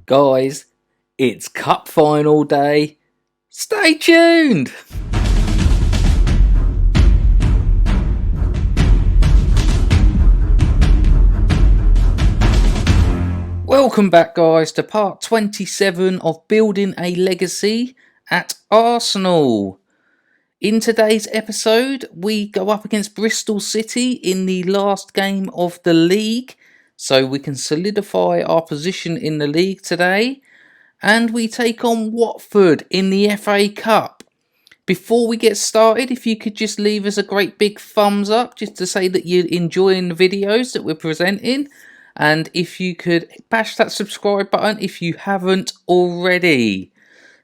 Guys, it's cup final day. Stay tuned! Welcome back, guys, to part 27 of Building a Legacy at Arsenal. In today's episode, we go up against Bristol City in the last game of the league, so we can solidify our position in the league today, and we take on Watford in the FA Cup. Before we get started, if you could just leave us a great big thumbs up, just to say that you're enjoying the videos that we're presenting, and if you could bash that subscribe button if you haven't already.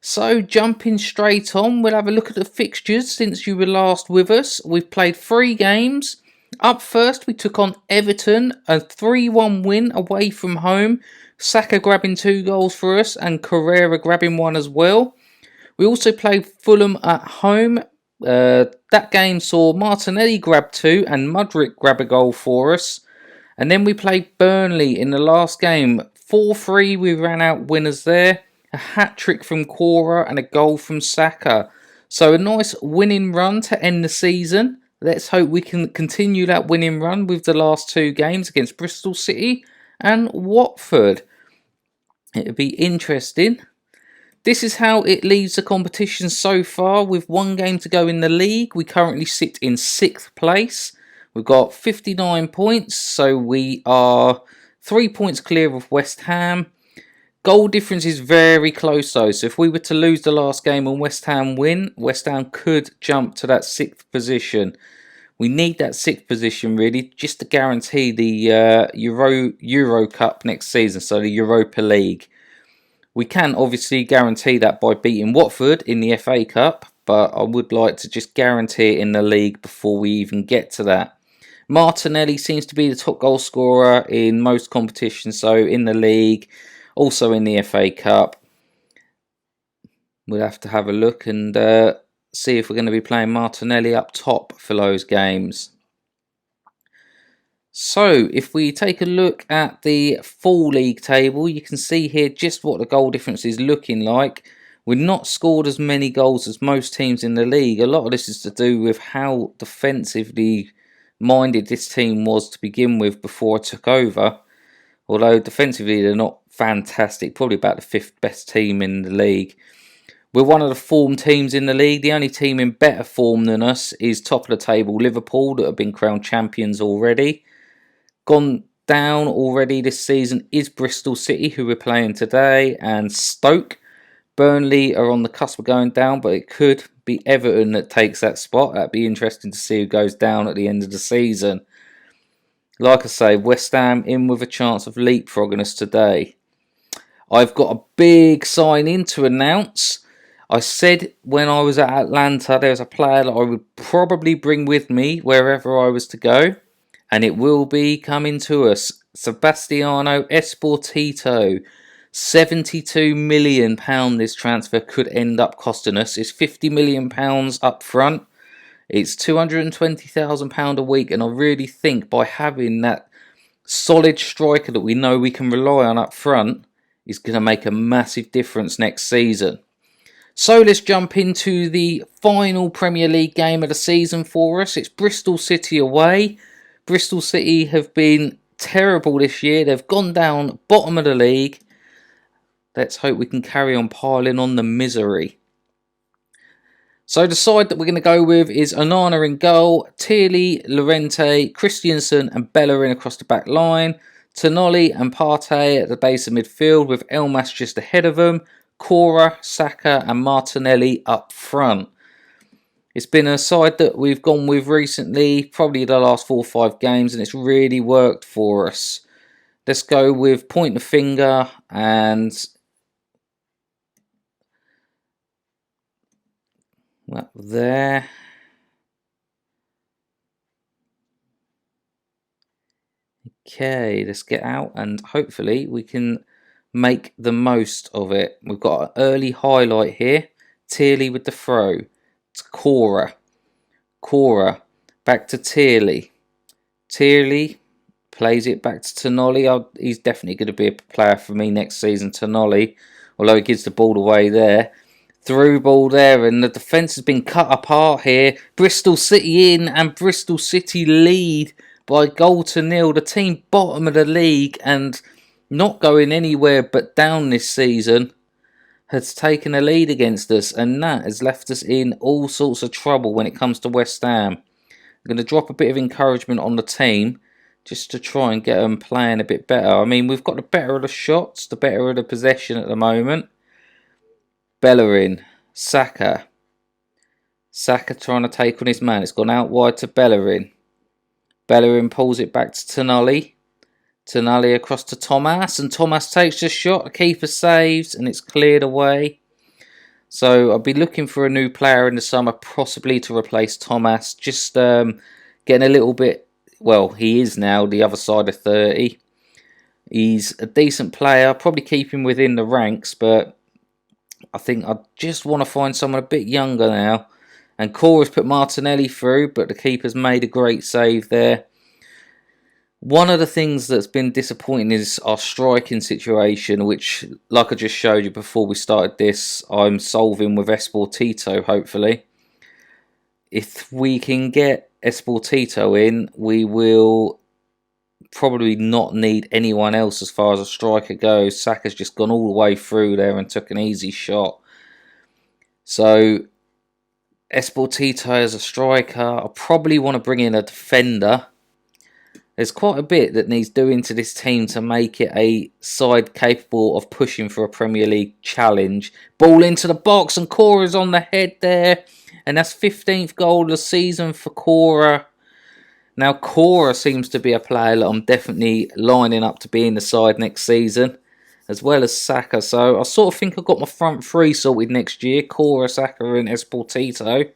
So jumping straight on, we'll have a look at the fixtures since you were last with us. We've played 3 games. Up first, we took on Everton, a 3-1 win away from home. Saka grabbing 2 goals for us and Carrera grabbing 1 as well. We also played Fulham at home. That game saw Martinelli grab 2 and Mudryk grab a goal for us. And then we played Burnley in the last game. 4-3, we ran out winners there. A hat-trick from Cora and a goal from Saka. So a nice winning run to end the season. Let's hope we can continue that winning run with the last 2 games against Bristol City and Watford. It'll be interesting. This is how it leaves the competition so far. With 1 game to go in the league, we currently sit in 6th place. We've got 59 points, so we are 3 points clear of West Ham. Goal difference is very close though, so if we were to lose the last game and West Ham win, West Ham could jump to that 6th position. We need that 6th position really, just to guarantee the Euro Cup next season, so the Europa League. We can obviously guarantee that by beating Watford in the FA Cup, but I would like to just guarantee it in the league before we even get to that. Martinelli seems to be the top goal scorer in most competitions, so in the league, also in the FA Cup. We'll have to have a look and see if we're going to be playing Martinelli up top for those games. So, if we take a look at the full league table, you can see here just what the goal difference is looking like. We've not scored as many goals as most teams in the league. A lot of this is to do with how defensively minded this team was to begin with before I took over. Although defensively they're not fantastic, probably about the 5th best team in the league. We're one of the form teams in the league. The only team in better form than us is top of the table Liverpool, that have been crowned champions already. Gone down already this season is Bristol City, who we're playing today, and Stoke. Burnley are on the cusp of going down, but it could be Everton that takes that spot. That'd be interesting to see who goes down at the end of the season. Like I say, West Ham in with a chance of leapfrogging us today. I've got a big sign-in to announce. I said when I was at Atlanta there was a player that I would probably bring with me wherever I was to go. And it will be coming to us. Sebastiano Esposito. £72 million this transfer could end up costing us. It's £50 million up front. It's £220,000 a week, and I really think by having that solid striker that we know we can rely on up front is going to make a massive difference next season. So let's jump into the final Premier League game of the season for us. It's Bristol City away. Bristol City have been terrible this year. They've gone down bottom of the league. Let's hope we can carry on piling on the misery. So the side that we're going to go with is Onana in goal, Tierney, Llorente, Christensen and Bellerin across the back line, Tonali and Partey at the base of midfield with Elmas just ahead of them, Cora, Saka and Martinelli up front. It's been a side that we've gone with recently, probably the last 4 or 5 games, and it's really worked for us. Let's go with point the finger and that there. Okay, let's get out and hopefully we can make the most of it. We've got an early highlight here. Tierney with the throw. It's Cora. Back to Tierney. Tierney Plays it back to Tonoli. He's definitely going to be a player for me next season, Tonoli. Although he gives the ball away there. Through ball there, and the defence has been cut apart here. Bristol City in, and Bristol City lead by 1-0. The team bottom of the league and not going anywhere but down this season has taken a lead against us, and that has left us in all sorts of trouble when it comes to West Ham. I'm going to drop a bit of encouragement on the team just to try and get them playing a bit better. I mean, we've got the better of the shots, the better of the possession at the moment. Bellerin, Saka. Saka trying to take on his man. It's gone out wide to Bellerin. Bellerin pulls it back to Tonali. Tonali across to Thomas, and Thomas takes the shot. The keeper saves, and it's cleared away. So I'll be looking for a new player in the summer, possibly to replace Thomas. Just getting a little bit. Well, he is now the other side of 30. He's a decent player. Probably keep him within the ranks, but I think I just want to find someone a bit younger now. And Cora's put Martinelli through, but the keeper's made a great save there. One of the things that's been disappointing is our striking situation, which, like I just showed you before we started this, I'm solving with Esposito, hopefully. If we can get Esposito in, we will probably not need anyone else as far as a striker goes. Saka's just gone all the way through there and took an easy shot. So Esposito as a striker. I probably want to bring in a defender. There's quite a bit that needs doing to this team to make it a side capable of pushing for a Premier League challenge. Ball into the box, and Cora's on the head there. And that's 15th goal of the season for Cora. Now, Cora seems to be a player that I'm definitely lining up to be in the side next season, as well as Saka. So I sort of think I've got my front three sorted next year. Cora, Saka and Esposito.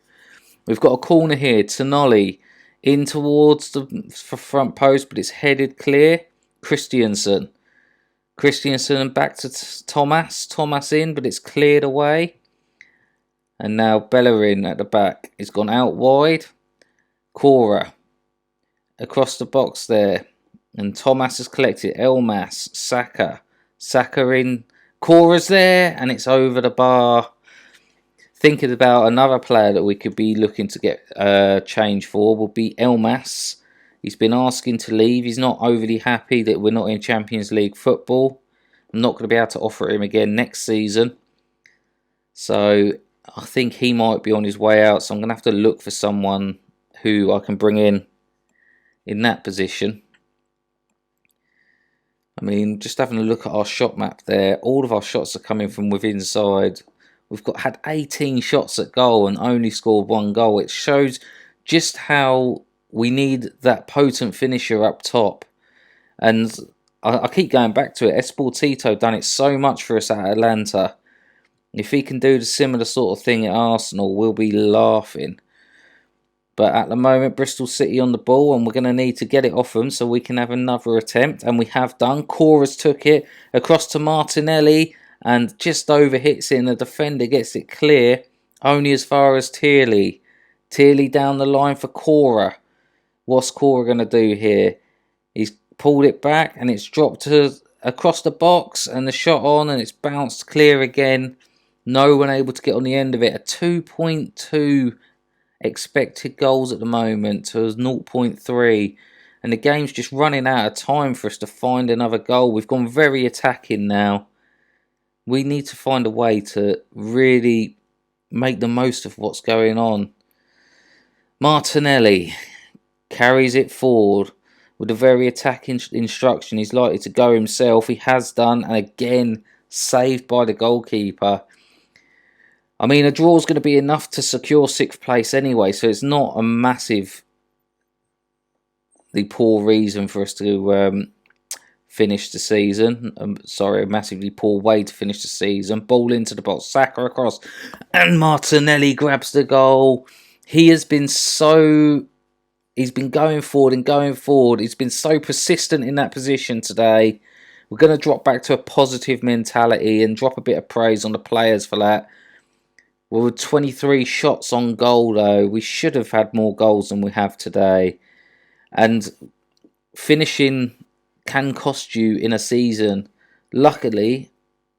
We've got a corner here. Tonali in towards the front post, but it's headed clear. Christiansen back to Thomas. Thomas in, but it's cleared away. And now Bellerin at the back. He's gone out wide. Cora across the box there. And Thomas has collected. Elmas. Saka in. Cora's there. And it's over the bar. Thinking about another player that we could be looking to get change for would be Elmas. He's been asking to leave. He's not overly happy that we're not in Champions League football. I'm not going to be able to offer him again next season. So I think he might be on his way out. So I'm going to have to look for someone who I can bring in that position. I mean, just having a look at our shot map there. All of our shots are coming from within side. We've had 18 shots at goal and only scored 1 goal. It shows just how we need that potent finisher up top. And I keep going back to it. Esposito done it so much for us at Atalanta. If he can do the similar sort of thing at Arsenal, we'll be laughing. But at the moment, Bristol City on the ball, and we're going to need to get it off them so we can have another attempt. And we have done. Cora's took it across to Martinelli and just over hits it, and the defender gets it clear only as far as Tierney. Tierney down the line for Cora. What's Cora going to do here? He's pulled it back and it's dropped across the box and the shot on, and it's bounced clear again. No one able to get on the end of it. A 2.2 expected goals at the moment to 0.3, and the game's just running out of time for us to find another goal. We've gone very attacking now. We need to find a way to really make the most of what's going on. Martinelli carries it forward with a very attacking instruction. He's likely to go himself. He has done, and again saved by the goalkeeper. I mean, a draw is going to be enough to secure 6th place anyway, so it's not a massively poor reason for us to finish the season. A massively poor way to finish the season. Ball into the box, Saka across, and Martinelli grabs the goal. He's been going forward and going forward. He's been so persistent in that position today. We're going to drop back to a positive mentality and drop a bit of praise on the players for that. Well, with 23 shots on goal, though, we should have had more goals than we have today. And finishing can cost you in a season. Luckily,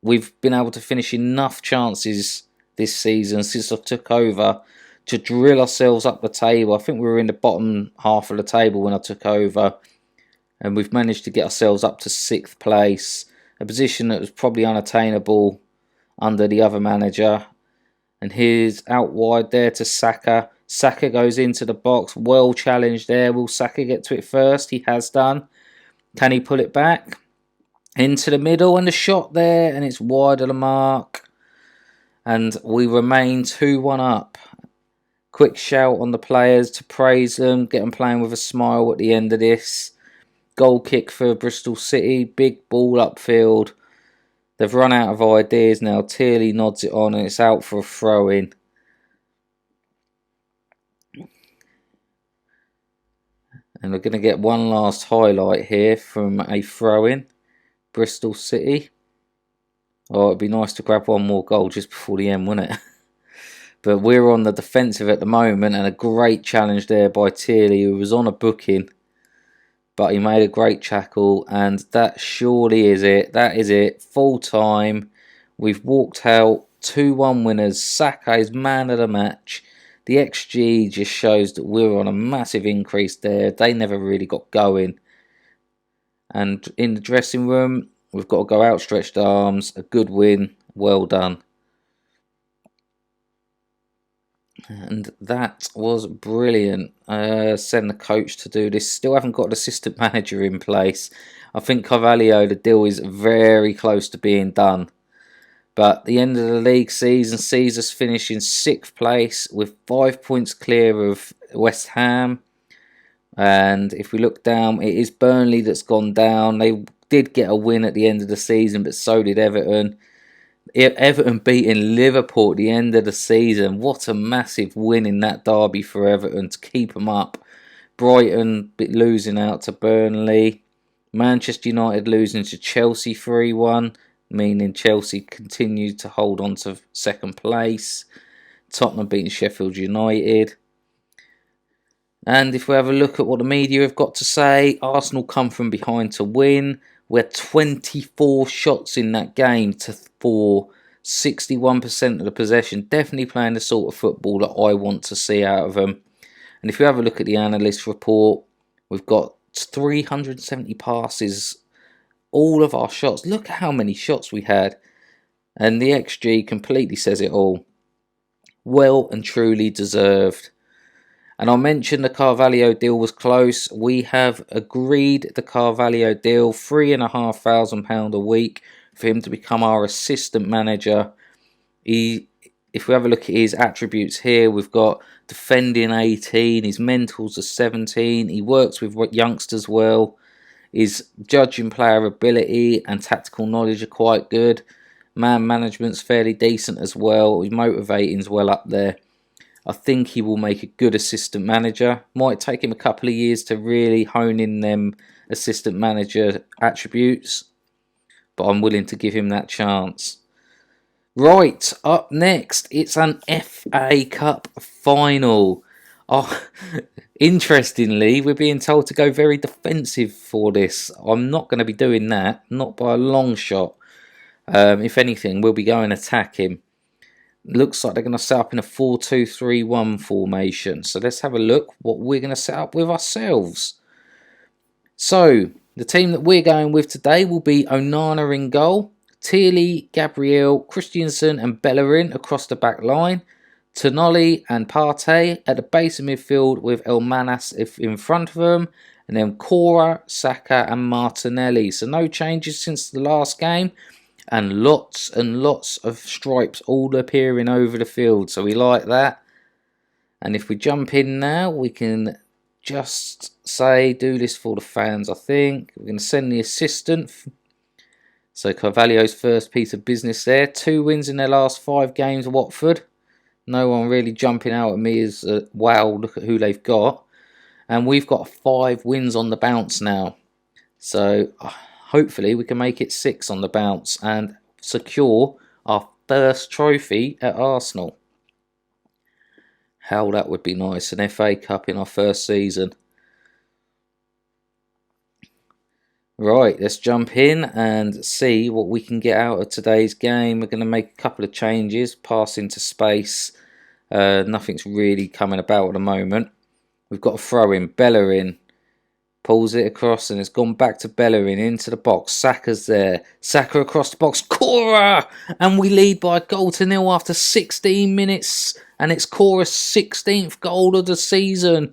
we've been able to finish enough chances this season since I took over to drill ourselves up the table. I think we were in the bottom half of the table when I took over, and we've managed to get ourselves up to 6th place, a position that was probably unattainable under the other manager. And here's out wide there to Saka. Saka goes into the box, well challenged there. Will Saka get to it first? He has done. Can he pull it back? Into the middle, and the shot there, and it's wide of the mark. And we remain 2-1 up. Quick shout on the players to praise them, get them playing with a smile at the end of this. Goal kick for Bristol City, big ball upfield. They've run out of ideas now. Tierney nods it on and it's out for a throw-in. And we're going to get one last highlight here from a throw-in. Bristol City. Oh, it'd be nice to grab one more goal just before the end, wouldn't it? But we're on the defensive at the moment, and a great challenge there by Tierney, who was on a booking. But he made a great tackle, and that surely is it. That is it. Full time. We've walked out 2-1 winners. Saka is man of the match. The XG just shows that we're on a massive increase there. They never really got going. And in the dressing room, we've got to go outstretched arms. A good win. Well done. And that was brilliant. Send the coach to do this. Still haven't got an assistant manager in place. I think Carvalho, the deal is very close to being done. But the end of the league season sees us finish in 6th place with 5 points clear of West Ham. And if we look down, it is Burnley that's gone down. They did get a win at the end of the season, but so did Everton. Everton beating Liverpool at the end of the season. What a massive win in that derby for Everton to keep them up. Brighton losing out to Burnley. Manchester United losing to Chelsea 3-1, meaning Chelsea continued to hold on to 2nd place. Tottenham beating Sheffield United. And if we have a look at what the media have got to say, Arsenal come from behind to win. We had 24 shots in that game for 61% of the possession. Definitely playing the sort of football that I want to see out of them. And if you have a look at the analyst report, we've got 370 passes. All of our shots. Look at how many shots we had. And the XG completely says it all. Well and truly deserved. And I'll mention the Carvalho deal was close. We have agreed the Carvalho deal, £3,500 a week for him to become our assistant manager. If we have a look at his attributes here, we've got defending 18, his mentals are 17, he works with youngsters well, his judging player ability and tactical knowledge are quite good. Man management's fairly decent as well, his motivating's well up there. I think he will make a good assistant manager. Might take him a couple of years to really hone in them assistant manager attributes, but I'm willing to give him that chance. Right, up next, it's an FA Cup final. Oh, interestingly, we're being told to go very defensive for this. I'm not going to be doing that, not by a long shot. If anything, we'll be going attacking. Looks like they're going to set up in a 4-2-3-1 formation. So let's have a look what we're going to set up with ourselves. So the team that we're going with today will be Onana in goal, Tierney, Gabriel, Christensen and Bellerin across the back line, Tonali and Partey at the base of midfield with Elmanas in front of them, and then Cora, Saka and Martinelli. So no changes since the last game. And lots of stripes all appearing over the field. So we like that. And if we jump in now, we can just say, do this for the fans, I think. We're going to send the assistant. So Carvalho's first piece of business there. 2 wins in their last 5 games, Watford. No one really jumping out at me as, wow, look at who they've got. And we've got 5 wins on the bounce now. So hopefully we can make it 6 on the bounce and secure our first trophy at Arsenal. How that would be nice, an FA Cup in our first season. Right, let's jump in and see what we can get out of today's game. We're going to make a couple of changes, pass into space. Nothing's really coming about at the moment. We've got a throw in, Bellerin pulls it across and it's gone back to Bellerin into the box. Saka's there, Saka across the box, Cora! And we lead by a goal to nil after 16 minutes. And it's Cora's 16th goal of the season.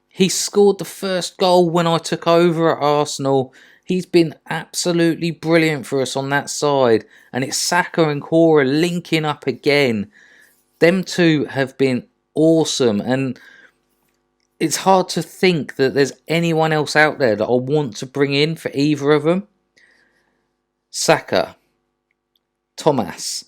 He scored the first goal when I took over at Arsenal. He's been absolutely brilliant for us on that side. And it's Saka and Cora linking up again. Them two have been awesome. And it's hard to think that there's anyone else out there that I want to bring in for either of them. Saka. Thomas.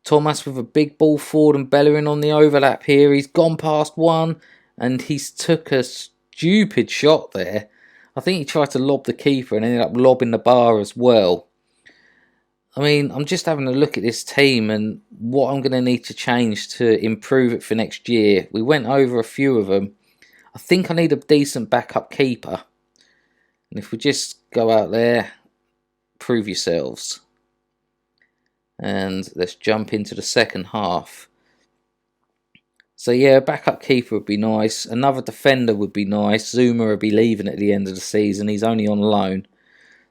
Thomas with a big ball forward and Bellerin on the overlap here. He's gone past one and he's took a stupid shot there. I think he tried to lob the keeper and ended up lobbing the bar as well. I mean, I'm just having a look at this team and what I'm going to need to change to improve it for next year. We went over a few of them. I think I need a decent backup keeper. And if we just go out there, prove yourselves. And let's jump into the second half. So yeah, a backup keeper would be nice. Another defender would be nice. Zuma will be leaving at the end of the season. He's only on loan.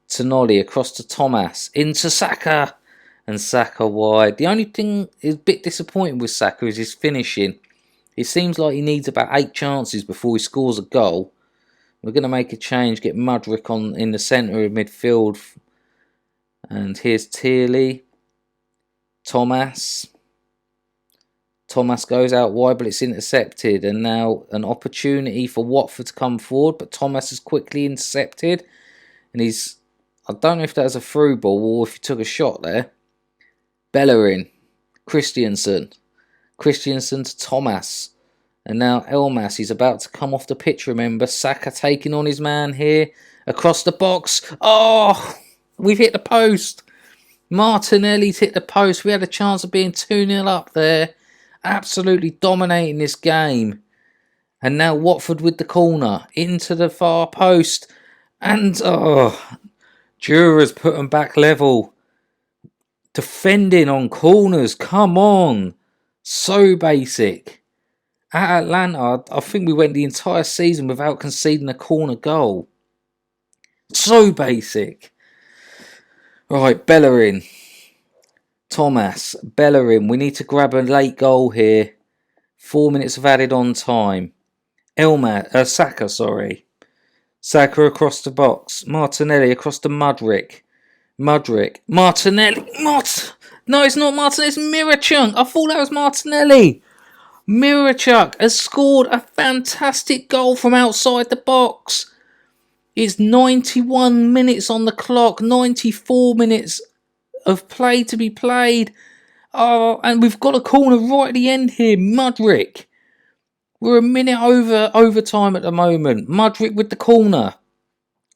Tonali across to Thomas. Into Saka. And Saka wide. The only thing is a bit disappointing with Saka is his finishing. It seems like he needs about 8 chances before he scores a goal. We're going to make a change. Get Mudryk on in the centre of midfield. And here's Tierney. Thomas. Thomas goes out wide, but it's intercepted. And now an opportunity for Watford to come forward. But Thomas is quickly intercepted. And I don't know if that was a through ball or if he took a shot there. Bellerin. Christensen. Christensen to Thomas. And now Elmas. He's about to come off the pitch, remember. Saka taking on his man here. Across the box. Oh! We've hit the post. Martinelli's hit the post. We had a chance of being 2-0 up there. Absolutely dominating this game. And now Watford with the corner. Into the far post. And, Jura's put them back level. Defending on corners. Come on. So basic. At Atlanta, I think we went the entire season without conceding a corner goal. So basic. Right, Bellerin. Thomas, Bellerin. We need to grab a late goal here. 4 minutes of added on time. Saka, sorry. Saka across the box. Martinelli across to Mudryk. Martinelli. No, it's not Martinelli. It's Mirachuk. I thought that was Martinelli. Mirachuk has scored a fantastic goal from outside the box. It's 91 minutes on the clock. 94 minutes of play to be played. Oh, and we've got a corner right at the end here. Mudryk. We're a minute over overtime at the moment. Mudryk with the corner.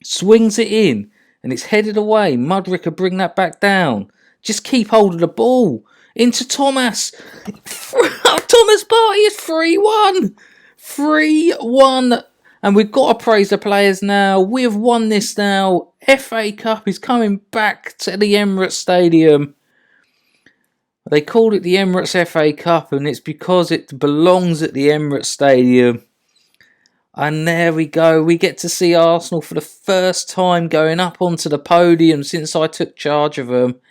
Swings it in. And it's headed away. Mudryk will bring that back down. Just keep hold of the ball. Into Thomas. Thomas Partey is 3-1. 3-1. And we've got to praise the players now. We have won this now. FA Cup is coming back to the Emirates Stadium. They called it the Emirates FA Cup and it's because it belongs at the Emirates Stadium. And there we go. We get to see Arsenal for the first time going up onto the podium since I took charge of them.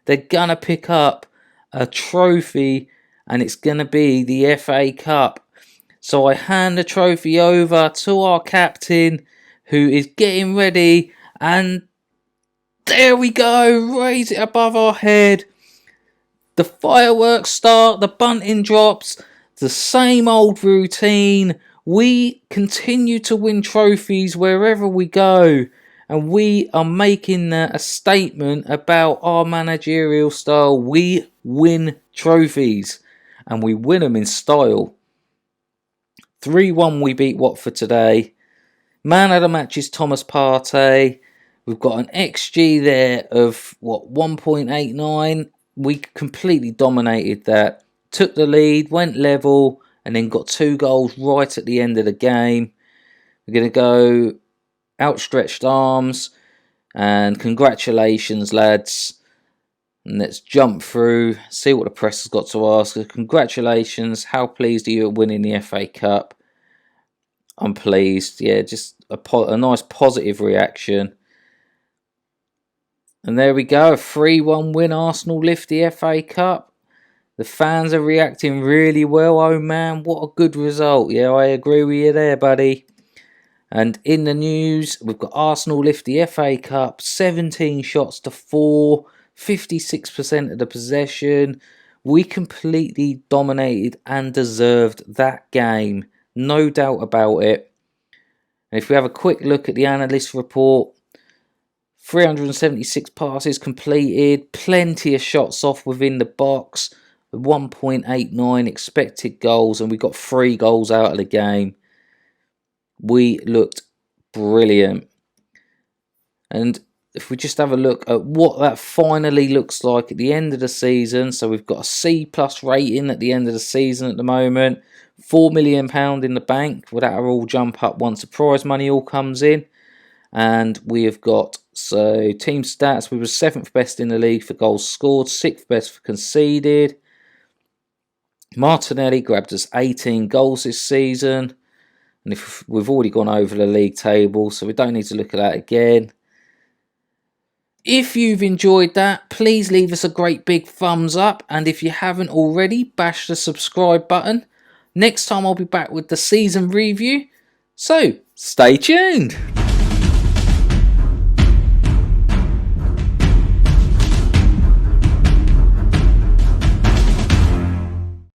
They're going to pick up a trophy and it's going to be the FA Cup. So I hand the trophy over to our captain who is getting ready and there we go. Raise it above our head. The fireworks start, the bunting drops, the same old routine. We continue to win trophies wherever we go. And we are making a statement about our managerial style. We win trophies. And we win them in style. 3-1 we beat Watford today. Man of the match is Thomas Partey. We've got an XG there of, 1.89. We completely dominated that. Took the lead, went level, and then got 2 goals right at the end of the game. We're going to go outstretched arms. And congratulations, lads. And let's jump through, see what the press has got to ask. Congratulations. How pleased are you at winning the FA Cup? I'm pleased. Yeah, just a nice positive reaction. And there we go. A 3-1 win. Arsenal lift the FA Cup. The fans are reacting really well. Oh man, what a good result. Yeah, I agree with you there, buddy. And in the news, we've got Arsenal lift the FA Cup, 17 shots to 4, 56% of the possession. We completely dominated and deserved that game. No doubt about it. And if we have a quick look at the analyst report, 376 passes completed, plenty of shots off within the box, 1.89 expected goals, and we got 3 goals out of the game. We looked brilliant. And if we just have a look at what that finally looks like at the end of the season, so we've got a C+ rating at the end of the season at the moment, £4 million in the bank. Well, that'll all jump up once the prize money all comes in. And we have got, so team stats, we were 7th best in the league for goals scored, 6th best for conceded. Martinelli grabbed us 18 goals this season. And if we've already gone over the league table, so we don't need to look at that again. If you've enjoyed that, please leave us a great big thumbs up. And if you haven't already, bash the subscribe button. Next time I'll be back with the season review. So, stay tuned.